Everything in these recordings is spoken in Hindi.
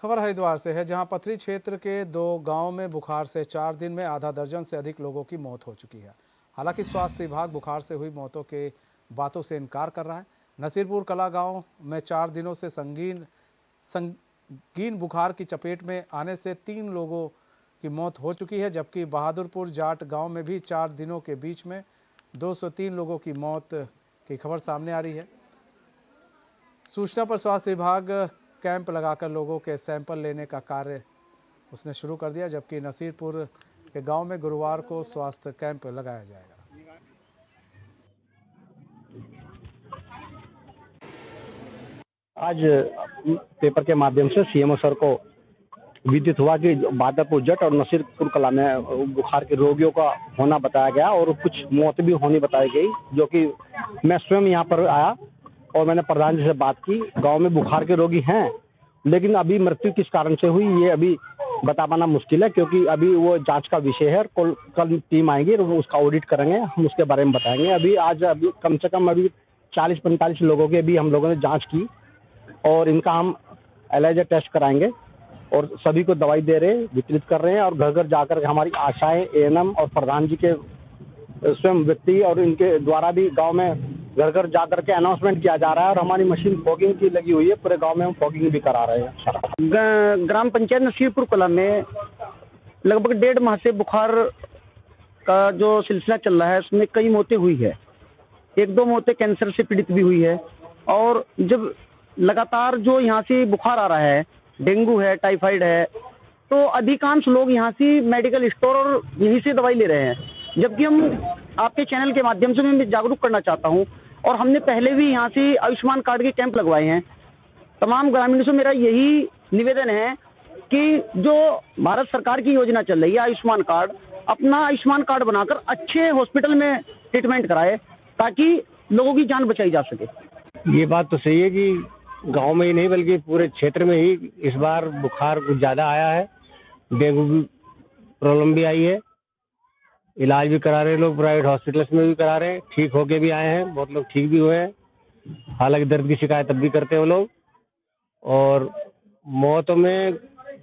खबर हरिद्वार से है, जहां पथरी क्षेत्र के 2 गांव में बुखार से 4 दिन में आधा दर्जन से अधिक लोगों की मौत हो चुकी है। हालांकि स्वास्थ्य विभाग बुखार से हुई मौतों के बातों से इनकार कर रहा है। नसीरपुर कला गांव में 4 दिनों से संगीन बुखार की चपेट में आने से 3 लोगों की मौत हो चुकी है, जबकि बहादुरपुर जाट गाँव में भी 4 दिनों के बीच में 203 लोगों की मौत की खबर सामने आ रही है। सूचना पर स्वास्थ्य विभाग कैंप लगाकर लोगों के सैंपल लेने का कार्य उसने शुरू कर दिया, जबकि नसीरपुर के गांव में गुरुवार को स्वास्थ्य कैंप लगाया जाएगा। आज पेपर के माध्यम से सीएमओ सर को विदित हुआ कि बहादुरपुर जट और नसीरपुर कला में बुखार के रोगियों का होना बताया गया और कुछ मौत भी होनी बताई गई, जो कि मैं स्वयं यहाँ पर आया और मैंने प्रधान जी से बात की। गांव में बुखार के रोगी हैं, लेकिन अभी मृत्यु किस कारण से हुई ये अभी बता पाना मुश्किल है, क्योंकि अभी वो जांच का विषय है। कल टीम आएगी और उसका ऑडिट करेंगे, हम उसके बारे में बताएंगे। अभी कम से कम 40-45 लोगों की अभी हम लोगों ने जाँच की और इनका हम एलाइजा टेस्ट कराएंगे और सभी को दवाई दे रहे हैं, वितरित कर रहे हैं। और घर घर जाकर हमारी आशाएं, एएनएम और प्रधान जी के स्वयं व्यक्ति और इनके द्वारा भी गांव में घर घर जाकर के अनाउंसमेंट किया जा रहा है। और हमारी मशीन फॉगिंग की लगी हुई है, पूरे गांव में हम फॉगिंग भी करा रहे हैं। ग्राम पंचायत नसीरपुर कला में लगभग 1.5 माह से बुखार का जो सिलसिला चल रहा है, उसमें कई मौतें हुई है। 1-2 मौतें कैंसर से पीड़ित भी हुई है। और जब लगातार जो यहाँ से बुखार आ रहा है, डेंगू है, टाइफाइड है, तो अधिकांश लोग यहाँ से मेडिकल स्टोर और यहीं से दवाई ले रहे हैं। जबकि हम आपके चैनल के माध्यम से मैं जागरूक करना चाहता हूँ और हमने पहले भी यहाँ से आयुष्मान कार्ड के कैंप लगवाए हैं। तमाम ग्रामीणों से मेरा यही निवेदन है कि जो भारत सरकार की योजना चल रही है आयुष्मान कार्ड, अपना आयुष्मान कार्ड बनाकर अच्छे हॉस्पिटल में ट्रीटमेंट कराए, ताकि लोगों की जान बचाई जा सके। ये बात तो सही है कि गांव में ही नहीं बल्कि पूरे क्षेत्र में ही इस बार बुखार कुछ ज़्यादा आया है। डेंगू की प्रॉब्लम भी आई है। इलाज भी करा रहे हैं लोग, प्राइवेट हॉस्पिटल्स में भी करा रहे हैं, ठीक होके भी आए हैं, बहुत लोग ठीक भी हुए हैं। हालांकि दर्द की शिकायत तब भी करते हैं वो लोग। और मौतों में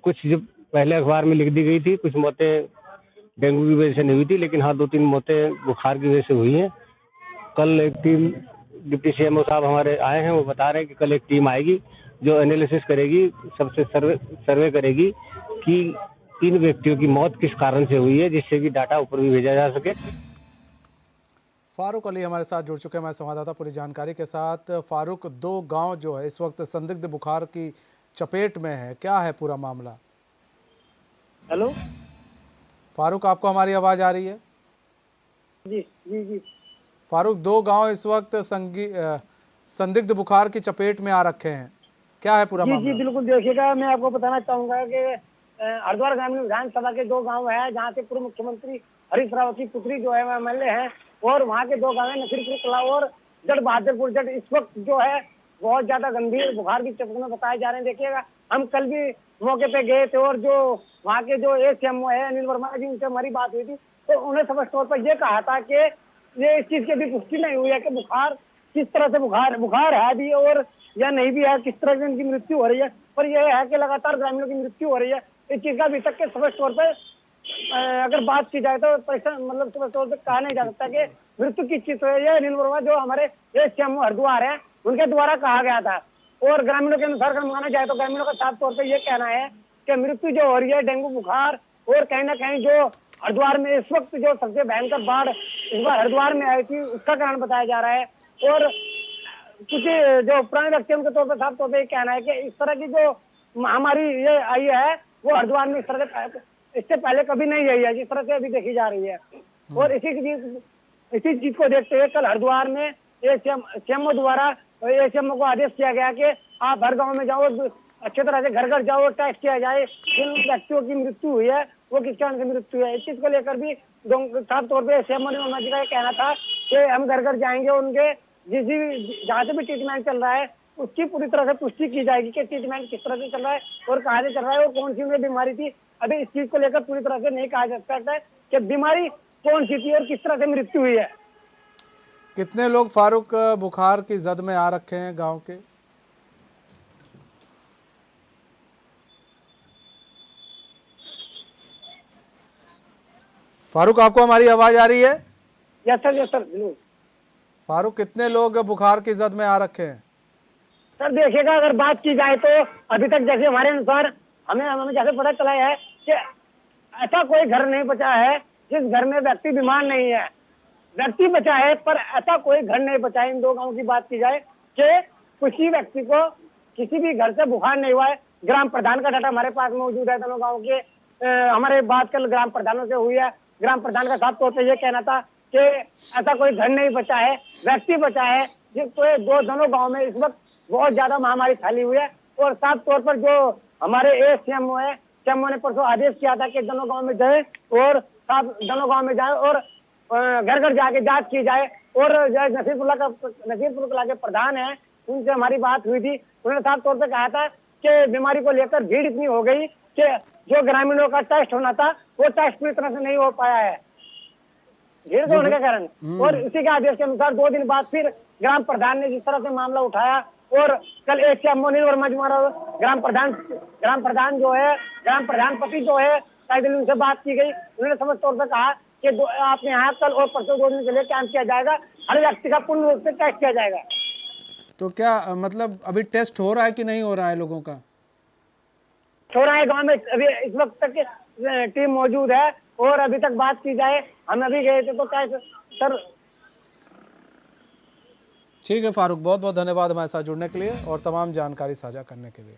कुछ जो पहले अखबार में लिख दी गई थी, कुछ मौतें डेंगू की वजह से नहीं हुई थी, लेकिन हाँ 2-3 मौतें बुखार की वजह से हुई हैं। कल एक टीम डिप्टी सीएमओ साहब हमारे आए हैं, वो बता रहे हैं कि कल एक टीम आएगी जो एनालिसिस करेगी, सबसे सर्वे करेगी कि इन व्यक्तियों की मौत किस कारण से हुई है, जिससे कि डाटा ऊपर भी भेजा जा सके। फारूक अली हमारे साथ जुड़ चुके हैं, हमारे संवाददाता पूरी जानकारी के साथ। फारूक, 2 गांव जो है इस वक्त संदिग्ध बुखार की चपेट में है, क्या है पूरा मामला? हेलो फारूक, आपको हमारी आवाज आ रही है? जी जी जी। फारूक, 2 गांव इस वक्त संदिग्ध बुखार की चपेट में आ रखे हैं, क्या है पूरा जी मामला? जी बिल्कुल, देखिएगा मैं आपको बताना चाहूंगा कि हरिद्वार ग्रामीण विधानसभा के 2 गांव है, जहां से पूर्व मुख्यमंत्री हरीश रावत की पुत्री जो है वह एमएलए है। और वहां के 2 गांव है, नसीरपुर कला और जट बहादुरपुर जट। इस वक्त जो है बहुत ज्यादा गंभीर बुखार की चपेट में बताए जा रहे हैं। देखिएगा, हम कल भी मौके पे गए थे और जो वहाँ के जो एसीएमओ है अनिल वर्मा जी, उनसे हमारी बात हुई थी, तो उन्हें स्पष्ट तौर पर यह कहा था कि ये इस चीज की भी पुष्टि नहीं हुई है कि बुखार किस तरह से बुखार है भी और या नहीं भी है, किस तरह से इनकी मृत्यु हो रही है। पर यह है कि लगातार ग्रामीणों की मृत्यु हो रही है। इस चीज का अभी तक के स्पष्ट तौर पर अगर बात की जाए तो मतलब स्पष्ट तौर पर कहा नहीं जा सकता कि मृत्यु किस चीज है। यह अनिल वर्मा जो हमारे सीएमओ हरिद्वार है, उनके द्वारा कहा गया था। और ग्रामीणों के अनुसार अगर माना जाए तो ग्रामीणों का साफ तौर पर यह कहना है कि मृत्यु जो हो रही है डेंगू बुखार और कहीं ना कहीं जो हरिद्वार में इस वक्त जो सबसे भयंकर बाढ़ इस बार हरिद्वार में आई थी, उसका कारण बताया जा रहा है। और कुछ जो पुराने व्यक्तियों के तौर पर साफ तौर पर कहना है कि इस तरह की जो महामारी ये आई है वो हरिद्वार में इस तरह से इससे पहले कभी नहीं आई है, जिस तरह से अभी देखी जा रही है। और इसी चीज को देखते हुए कल हरिद्वार में सीएमओ द्वारा सीएमओ को आदेश किया गया कि आप हर गाँव में जाओ, अच्छे तरह से घर घर जाओ, टेस्ट किया जाए जिन व्यक्तियों की मृत्यु हुई है वो किस कारण से मृत्यु है। इस चीज को लेकर भी साफ तौर पर सीएमओ ने का कहना था कि हम घर घर जाएंगे, उनके जहाँ से भी ट्रीटमेंट चल रहा है उसकी पूरी तरह से पुष्टि की जाएगी कि ट्रीटमेंट किस तरह से चल रहा है और कहाँ से चल रहा है और कौन सी उन्हें बीमारी थी। अभी इस चीज को लेकर पूरी तरह से नहीं कहा जा सकता है कि बीमारी कौन सी थी और किस तरह से मृत्यु हुई है। कितने लोग फारूक बुखार की जद में आ रखे हैं गांव के? फारूक, आपको हमारी आवाज आ रही है? यस सर जरूर। फारूक, कितने लोग बुखार की जद में आ रखे हैं? सर देखिएगा, अगर बात की जाए तो अभी तक जैसे हमारे अनुसार हमें जैसे पता चला है कि ऐसा कोई घर नहीं बचा है जिस घर में व्यक्ति बीमार नहीं है। व्यक्ति बचा है पर ऐसा कोई घर नहीं बचा है। इन दो गांवों की बात की जाए कि किसी व्यक्ति को किसी भी घर से बुखार नहीं हुआ है। ग्राम प्रधान का डाटा हमारे पास मौजूद है। दोनों गाँव के हमारे बात कल ग्राम प्रधानों से हुई है। ग्राम प्रधान का साफ तौर पर यह कहना था कि ऐसा कोई घर नहीं बचा है, व्यक्ति बचा है जिसको दोनों गाँव में इस वक्त बहुत ज्यादा महामारी फैली हुई है। और साफ तौर पर जो हमारे सीएमओ है, सीएमओ ने परसों आदेश किया था कि दोनों गांव में जाए और दोनों गांव में जाए और घर घर जाके जांच की जाए। और जो नसीरपुर कला के प्रधान है, उनसे हमारी बात हुई थी। उन्होंने साफ तौर पर कहा था कि बीमारी को लेकर भीड़ इतनी हो गई कि जो ग्रामीणों का टेस्ट होना था वो टेस्ट पूरी तरह से नहीं हो पाया है, भीड़ होने के कारण। और इसी के आदेश के अनुसार 2 दिन बाद फिर ग्राम प्रधान ने जिस तरह से मामला उठाया और कल एक सीएमओ और मजमूरा ग्राम प्रधान जो है, ग्राम प्रधानपति जो है, कई दिन उनसे बात की गई। उन्होंने समझ तौर पर कहा कि आपने यहाँ कल और परसों 2 दिन के लिए कैंप किया जाएगा, हर व्यक्ति का पूर्ण रूप से टेस्ट किया जाएगा। तो क्या मतलब अभी टेस्ट हो रहा है कि नहीं हो रहा है लोगों का? छोराए गांव में अभी इस वक्त तक टीम मौजूद है। और अभी तक बात की जाए, हम अभी गए थे तो क्या सर। ठीक है फारूक, बहुत बहुत धन्यवाद हमारे साथ जुड़ने के लिए और तमाम जानकारी साझा करने के लिए।